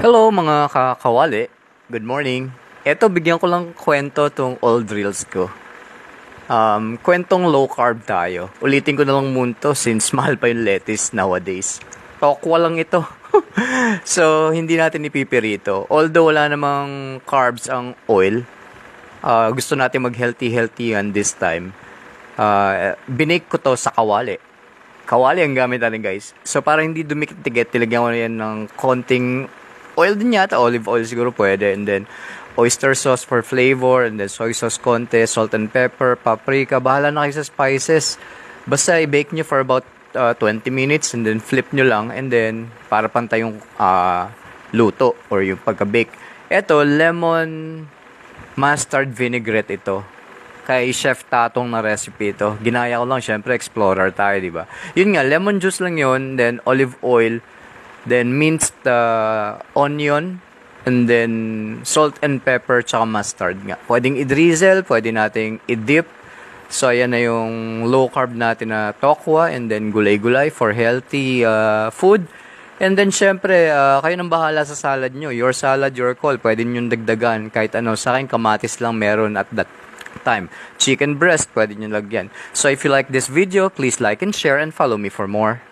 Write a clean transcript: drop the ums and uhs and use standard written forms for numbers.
Hello mga kakawali. Good morning. Eto, bigyan ko lang kwento tong old reels ko. Kwentong low carb tayo. Ulitin ko na lang muna to since mahal pa yung lettuce nowadays. Tokwa lang ito. So, hindi natin ipipirito. Although wala namang carbs ang oil, gusto natin mag-healthy yan this time. Binake ko to sa kawali. Kawali ang gamit natin, guys. So, para hindi dumikit-tikit, tilagyan ko na yan ng konting oil din yata, olive oil siguro pwede, and then oyster sauce for flavor, and then soy sauce konti, salt and pepper, paprika, bahala na kayo sa spices. Basta i-bake nyo for about 20 minutes, and then flip nyo lang, and then para pantay yung luto or yung pagka-bake. Eto, lemon mustard vinaigrette ito. Kay Chef Tatong na recipe ito. Ginaya ko lang, syempre explorer tayo, di ba? Yun nga, lemon juice lang yun, then olive oil, then minced onion, and then salt and pepper, tsaka mustard nga. Pwedeng i-drizzle, pwede nating i-dip. So, ayan na yung low carb natin na tokwa, and then gulay-gulay for healthy food. And then, syempre, kayo nang bahala sa salad nyo. Your salad, your call. Pwede nyo dagdagan kahit ano. Sa akin, kamatis lang meron at that time. Chicken breast, pwede nyo lagyan. So, if you like this video, please like and share and follow me for more.